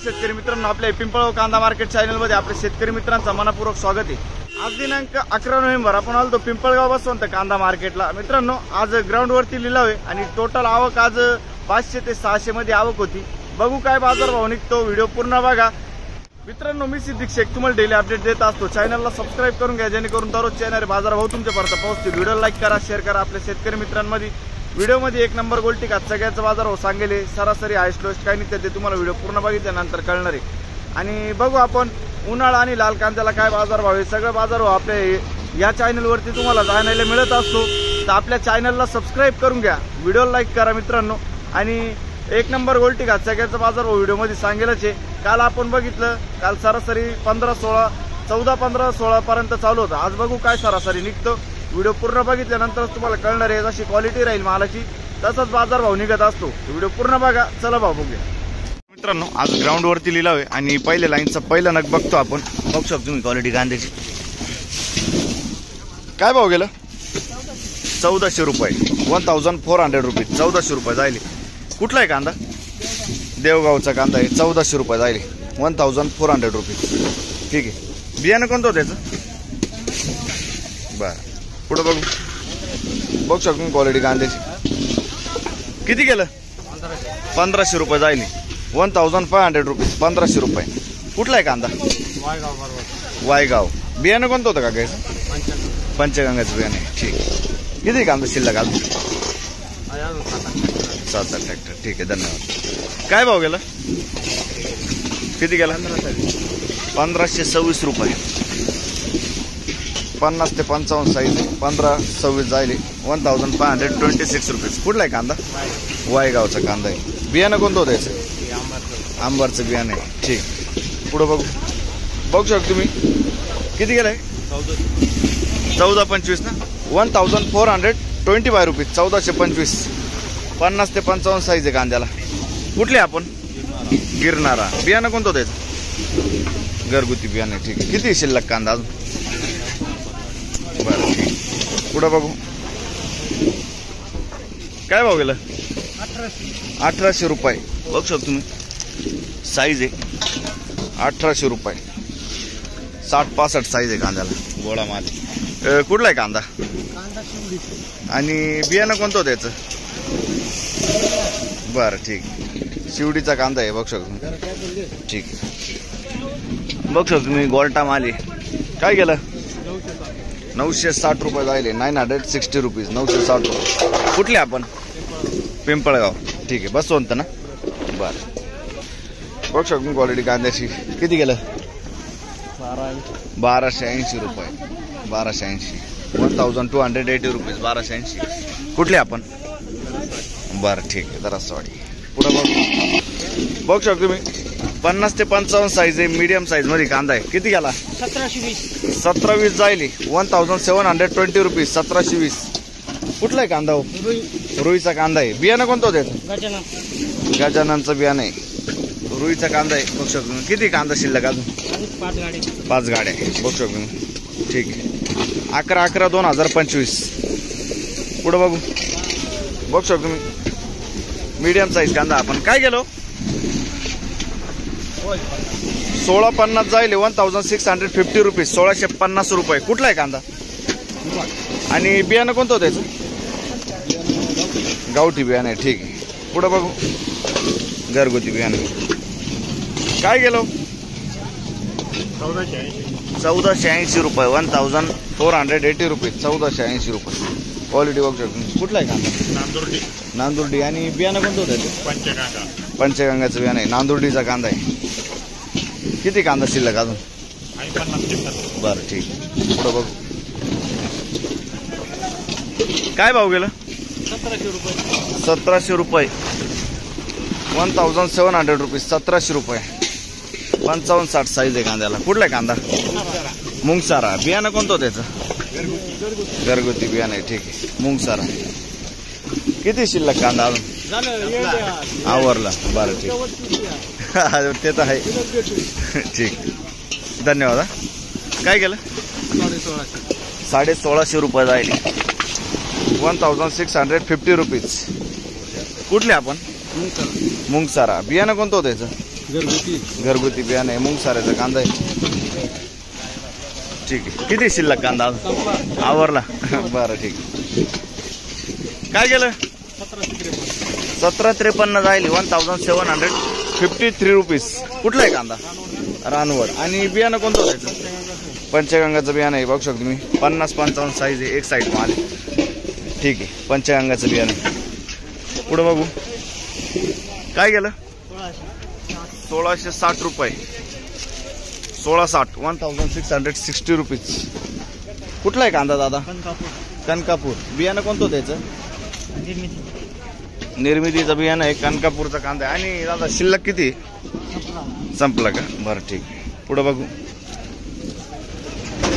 शेतकरी मित्रांनो, आपल्या पिंपळगाव कांदा मार्केट चॅनल मध्ये आपल्या शेतकरी मित्रांचं मनपूर्वक स्वागत आहे। आज दिनांक 11 नोव्हेंबर आपण आलो पिंपळगाव बसवंत कांदा मार्केटला। मित्रांनो, आज ग्राउंड वरती लिलाव आहे आणि टोटल आवक आज 500 ते 600 मध्ये आवक होती। बघू काय बाजार भाव निघतो, व्हिडिओ पूर्ण बघा। मित्रांनो, मी सिद्दीक शेख तुम्हाला डेली अपडेट देत असतो। चॅनलला सबस्क्राइब करून घ्या जेणेकरून दररोज येणारे बाजार भाव तुमच्यापर्यंत पोहोचतील। व्हिडिओ लाईक करा, शेअर करा। आपल्या शेतकरी मित्रांमध्ये व्हिडिओ मध्ये एक नंबर गोल्टी का सगळ्याचा बाजार भाव सांगेले, सरासरी हायस्ट लोएस्ट काय निघते ते तुम्हाला व्हिडिओ पूर्ण बघितल्यानंतर कळणार आहे। आणि बघू आपण उन्हाळा आणि लाल कांद्याला काय बाजार भाव आहे, सगळं बाजार भाव आपल्या या चॅनल वरती तुम्हाला जाणायला मिळत असतो। तर आपल्या चॅनलला सबस्क्राइब करून घ्या, व्हिडिओ लाईक करा मित्रांनो। आणि एक नंबर गोल्टी का सगळ्याचा बाजार भाव व्हिडिओ मध्ये सांगेलच आहे। काल आपण बघितलं, काल सरासरी 14 पर्यंत चालू होतं। आज बघू काय सरासरी निघतो, व्हिडिओ पूर्ण बघितल्यानंतरच तुम्हाला कळणार आहे। जशी क्वालिटी राहील मालाची तसंच बाजार भाव निघत असतो। व्हिडिओ पूर्ण बघा, चला भाव बघूया। मित्रांनो, आज ग्राउंड वरती लिलाव आहे आणि पहिल्या लाईनचा पहिला नग बघतो आपण। बघू शकतो तुम्ही क्वालिटी कांद्याची। काय भाव गेलं? 1400 रुपये, 1400 रुपीज, 1400 रुपये जायले। कुठला आहे कांदा? देवगावचा कांदा आहे, 1400 रुपये जायले, 1400 रुपीज। ठीक आहे, बियाणं कोणतं त्याचं? बरं, पुढे बघू। बघू शकतो क्वालिटी कांद्याची। किती गेलं? 1500 रुपये जायले, 1500 रुपीज, 1500 रुपये। कुठला आहे कांदा? वायगाव। बियाणं कोणतं होतं का काय? पंचगंगाचं बियाणं आहे। ठीक आहे, किती कांदा शिल्लक अजून? 7-8 ट्रॅक्टर। ठीक आहे, धन्यवाद। काय भाव गेला? किती गेला? 1526 रुपये, 50 ते 55 साईज, 1526 जायले, 1526 रुपीज। कुठला आहे कांदा? वायगावचा कांदा आहे। बियाणं कोणतं होतं याचं? आंबारचं बियाणं आहे। ठीक, पुढं बघू। बघू शकतो तुम्ही किती गेलाय? 1425 ना, 1425 रुपीज, 1425, 50 ते 55 साईज आहे कांद्याला। कुठले आपण? गिरणारा। बियाणं कोणतं होतं याचं? घरगुती बियाणं आहे। ठीक आहे, किती शिल्लक कांदा अजून? बरं, ठीक, पुढं बघू। काय भाव गेलं? 1800 रुपये। बघू शकतो तुम्ही, साईज आहे 1800 रुपये, 60-65 साईज आहे कांद्याला, गोळा माल। कुठला आहे कांदा? आणि बियाणं कोणतं होतं याचं? बरं, ठीक, शिवडीचा कांदा आहे। बघू शकतो, ठीक, बघू शकतो तुम्ही गोल्टा माल आहे। काय गेलं? 960 रुपये जायले, 960 रुपीज, 960 रुपये। कुठले आपण? पिंपळगाव। ठीक आहे, बसवंत ना। बरं, बघू शकतो क्वालिटी कांद्याची। किती गेलं? 1280 रुपये, 1280, 1280 रुपीज, 1280। कुठले आपण? बरं, ठीक आहे, दरासवाडी। पुढे बघू। बघू शकतो तुम्ही 50 ते 55 साईज आहे, मीडियम साईज मध्ये कांदा आहे। किती गेला? 1720 जायली, 1720 रुपीज, 1720। कुठला आहे कांदा? रुईचा कांदा आहे। बियाणं कोणतं होतं? गजाननचं बियाणं आहे, रुईचा कांदा आहे। बघू शकतो तुम्ही किती कांदा शिल्लक अजून? 5 गाड्या। बघू शकतो तुम्ही, ठीक आहे, 11/11/2025। पुढे बघू। बघू शकतो तुम्ही मीडियम साईज कांदा आपण। काय गेलो? 1650 जायले, 1650 रुपीज, 1650 रुपये। कुठला आहे कांदा? आणि बियाणं कोणतं होतं त्याचं? गावठी बियाणं आहे। ठीक आहे, पुढे बघू। घरगुती बियाणं। काय गेलो? 1480 रुपये, 1480 रुपीज, 1480 रुपये। क्वालिटी बघू शकतो। कुठला आहे कांदा? नांदुर्डी। आणि बियाणं कोणतं होतं त्याचं? पंचगंगाचं बियाणं आहे, नांदुर्डीचा कांदा आहे। किती कांदा शिल्लक अजून? 50। बरं, ठीक, पुढं बघू। काय भाव गेलं? 1700 रुपये, 1700 रुपीज, 1700 रुपये, 55-60 साईज आहे कांद्याला। कुठला आहे कांदा? मुंगसारा। बियाणं कोणतं होतं त्याचं? घरगुती बियाणं आहे। ठीक आहे, मुंगसारा। किती शिल्लक कांदा अजून? आवरला। बरं, ठीक, ते तर आहे। ठीक, धन्यवाद। काय केलं? 1650 रुपये जायले, 1650 रुपीज। कुठले आपण? मुंगसारा। बियाणं कोणतं होतं याचं? घरगुती बियाणं आहे. मुंगसाऱ्याचा कांदा आहे. ठीक आहे. किती शिल्लक कांदा अजून? आवरला. बरं ठीक आहे. काय केलं? 1753 जाईल. 1753 रुपीज. कुठला आहे कांदा? रानवड. आणि बियाणं कोणतं होतं? पंचगंगाचं बियाणं आहे. बघू शकतो मी. 50-55 साईज आहे. एक साईड माल. ठीक आहे. पंचगंगाचं बियाणं. पुढं बघू. काय गेलं? 1660 रुपये. 1660. 1660 रुपीज. कुठला आहे कांदा दादा? कनकापूर. बियाणं कोणतं होतं त्याचं? निर्मितीचं बियाणं आहे. कनकापूरचा कांदा आहे. आणि दादा शिल्लक किती? संपला का? बरं ठीक आहे. पुढं बघू.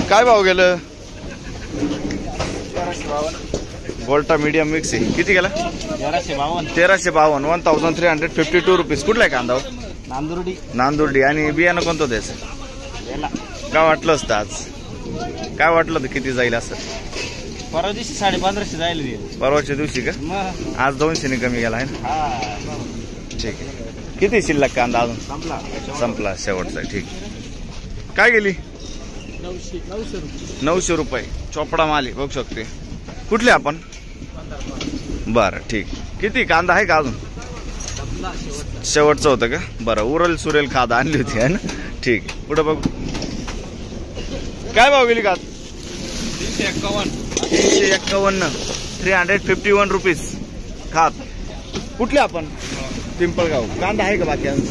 काय भाव गेलं? गोल्टा मीडियम मिक्स आहे. किती गेला? 1352. 1352 रुपीज. कुठला आहे कांदा? नांदुर्डी. आणि बियाणं कोणतं द्यायचं? काय वाटलं असतं आज? काय वाटलं होतं किती जाईल असं? परवा दिवशी 1550 जाईल. परवाच्या दिवशी का? आज 200 ने कमी गेला आहे ना? ठीक आहे. किती शिल्लक कांदा अजून? संपला शेवटचा. ठीक. काय गेली? 900 रुपये. चोपडा माल आहे. बघू शकते. कुठले आपण? बरं ठीक. किती कांदा आहे का अजून? शेवटचं होतं का? बरं. उरल सुरेल खाद आणली होती आहे ना? ठीक. पुढे बघू. काय भाव गेली का? 351. 351 रुपीज खात. कुठले आपण? पिंपळगाव. कांदा आहे का बाकी अजून?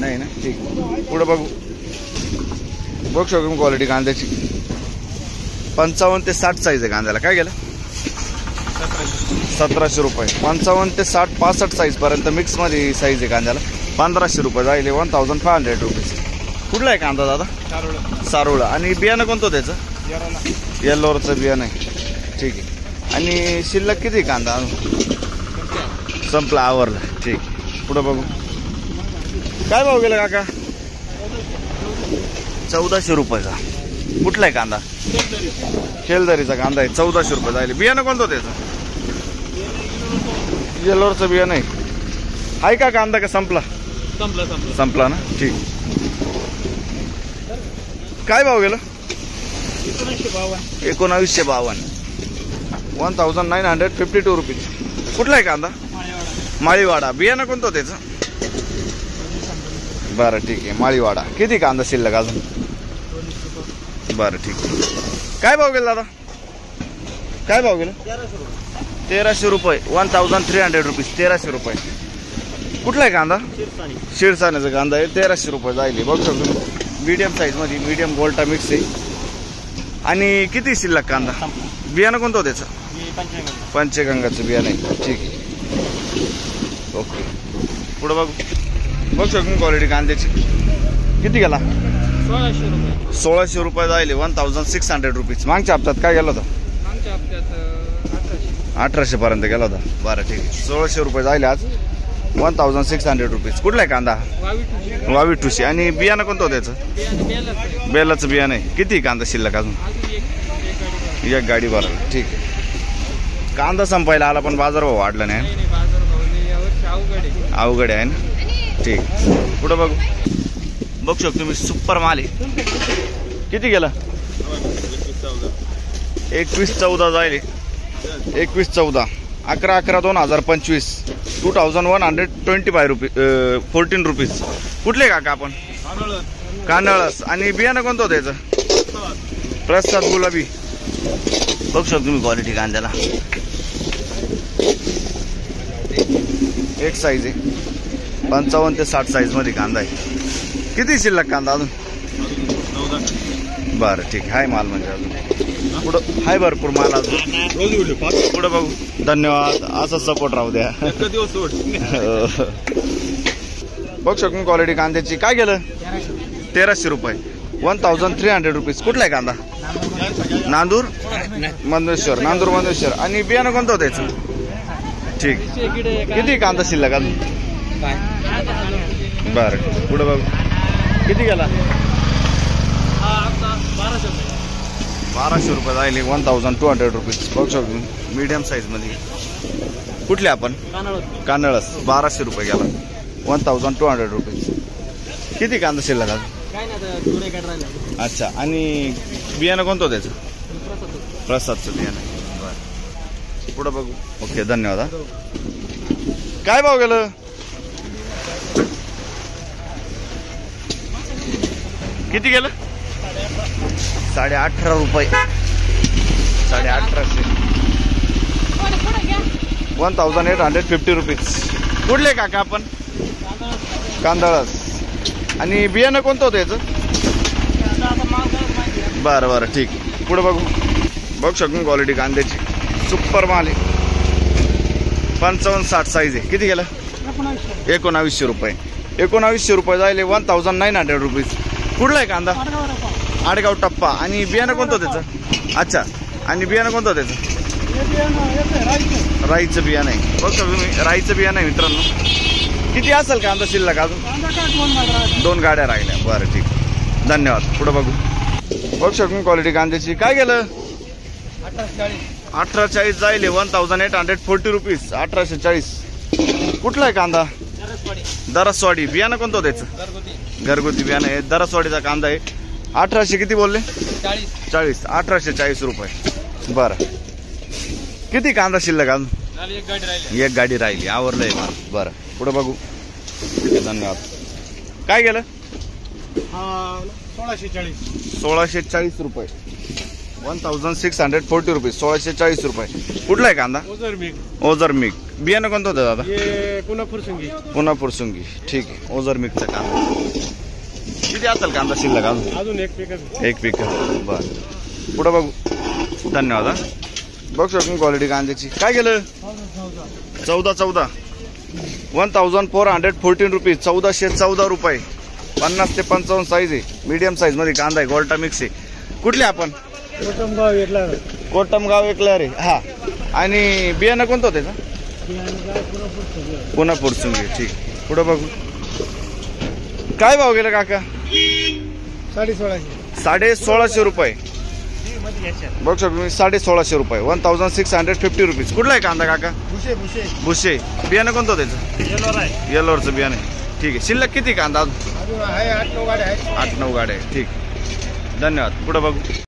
नाही ना? ठीक. पुढे बघू. बघू शकतो क्वालिटी कांद्याची. 55 ते 60 साईज आहे कांद्याला. काय गेलं? 1700 रुपये. 55 ते 60 65 साईज पर्यंत मिक्स मध्ये साईज आहे कांद्याला. 1500 रुपये जाईल. 1500 रुपीज. कुठला आहे कांदा दादा? सारोळा. आणि बियाणं कोणतं त्याचं? येल्लोरचं बियाणं आहे. ठीक आहे. आणि शिल्लक किती कांदा? संपला आवरला. ठीक. पुढं बघू. काय भाव गेला काका? 1400 रुपयाचा. कुठला आहे कांदा? शेलदरीचा कांदा आहे. 1400 रुपये जाईल. बियाणं कोणतं त्याचं? येल्लोरचं बियाणं आहे का कांदा? का संपला? संपला ना? ठीक. काय भाव गेलं? 1952. 1952 रुपीज. कुठला आहे कांदा? माळीवाडा. बियाणं कोणतं त्याचं? बरं ठीक आहे. माळीवाडा. किती कांदा शिल्लक अजून? बरं ठीक. काय भाव गेला दादा? काय भाव गेला? 1300 रुपये. 1300 रुपीज. 1300 रुपये. कुठला आहे कांदा? शिरसाण्याचा कांदा आहे. 1300 रुपये जाईल. बघू शकतो. मीडियम साईज मध्ये. मीडियम गोल्टा मिक्स आहे. आणि किती शिल्लक कांदा? बियाणं कोणतं त्याचं? पंचगंगाचं बियाणं आहे. ठीक आहे. ओके. पुढं बघू. बघू शकतो क्वालिटी कांद्याची. किती गेला? 1600 रुपये जाईल. 1600 रुपीज. मागच्या हप्त्यात काय गेला होता? 1800 पर्यंत गेला होता. बरं ठीक आहे. 1600 रुपये जाईल आज. 1600 रुपीज. कुठला आहे कांदा? वावीटुशी. आणि बियाणं कोणतं त्याचं? बेलाचं बियाणं आहे. किती कांदा शिल्लक अजून? एक गाडी भरला. ठीक आहे. कांदा संपायला आला पण बाजारभाव वाढला नाही. अवघड आहे ना? ठीक. पुढं बघू. बघू शकतो मी. सुपर माल आहे. किती गेला? 2114 जाईल. 2114. 11/11/2025. 2125 रुपीज. 14 रुपीज. कुठले काका आपण? कांदळस. आणि बियाणं कोणतं होतं त्याचं? प्रसाद गुलाबी. बघू शकतो तुम्ही क्वालिटी कांद्याला. एक साईज आहे. 55 ते 60 साईज मध्ये कांदा आहे. किती शिल्लक कांदा अजून? बरं ठीक. हाय माल म्हणजे अजून पुढं हाय भरपूर माल अजून. पुढं बघू. धन्यवाद. असं सपोर्ट राहू द्या. बघू शकतो क्वालिटी कांद्याची. काय गेलं? 1300 रुपये. 1300 रुपीज. कुठला आहे कांदा? नांदूर मंदेश्वर. नांदूर मंदेश्वर. आणि बियाणं कोणतं होतं त्याचं? ठीक. किती कांदा शिल्लक अजून? बरं. पुढं बघू. किती गेला? 1200 रुपये जाईल. 1200 रुपीज. बघू शकतो मीडियम साईज मध्ये. कुठले आपण? कानळस. 1200 रुपये गेला. 1200 रुपीज. किती कांदा शिल्लक अजून? काय नाही आता जुने काय राहिलं. अच्छा. आणि बियाणं कोणतं त्याचं? प्रसादचं बियाणं. बरं, पुढं बघू. ओके, धन्यवाद. हा. काय भाव गेलं? किती गेलं? 18.5 रुपये. 1850. 1850 रुपीज. कुठले काका आपण? कांदळस. आणि बियाणं कोणतं होतं याचं? बरं बरं, ठीक. पुढे बघू. बघू शकून क्वालिटी कांद्याची सुपर माल आहे. 55-60 साईज आहे. किती गेलं? 1900 रुपये. 1900 रुपये जायले 1900 रुपीज. कुठला आहे कांदा? आडगाव टप्पा. आणि बियाणं कोणतं त्याचं? अच्छा. आणि बियाणं कोणतं त्याचं? राईचं बियाणं आहे. बघ तुम्ही, राईचं बियाणं आहे मित्रांनो. किती असेल कांदा शिल्लक अजून? 2 गाड्या राहिल्या. बरं, ठीक. धन्यवाद. पुढे बघू. बघ शकून क्वालिटी कांद्याची. काय गेलं? 1840 जायले 1840 रुपीज. 1840. कुठला आहे कांदा? दरसवाडी. बियाणं कोणतं त्याचं? घरगुती बियाणं आहे. दरसवाडीचा कांदा आहे. 1800 किती बोलले? 40. 1840 रुपये. बरं. किती कांदा शिल्लक अजून? एक गाडी राहिली. आवरलंय माल. बरं, पुढे बघू. धन्यवाद. काय गेलं? 1640 रुपये. 1640 रुपये. 1640 रुपये. कुठला आहे कांदा? ओझर मिक. बियाणं कोणतं होतं दादा? पुन्हा फुरसुंगी. ठीक आहे. ओझर मिकचा कांदा. किती असेल कांदा शिल्लक अजून? एक पीक. बरं, पुढे बघू. धन्यवाद. हा. बघ शकून क्वालिटी कांद्याची. काय गेलं? 14 1414 रुपीज. 1414 रुपये. 50 ते 55 साईज आहे. मीडियम साईज मध्ये कांदा आहे. गोल्टा मिक्स आहे. कुठले आपण? कोटमगाव एकला रे. हा. आणि बियाणं कोणतं त्याचं? पुन्हा फुरसुंगी. ठीक. पुढे बघू. काय भाव गेला काका? 1650 रुपये. बघ शकतो मी. 1650 रुपये. 1650 रुपीज. कुठला आहे कांदा काका? भुसे. बियाणं कोणतं त्याचं? येलोरचं बियाणं. ठीक आहे. शिल्लक किती कांदा? 8-9 गाड्या आहे. ठीक. धन्यवाद. पुढे बघू.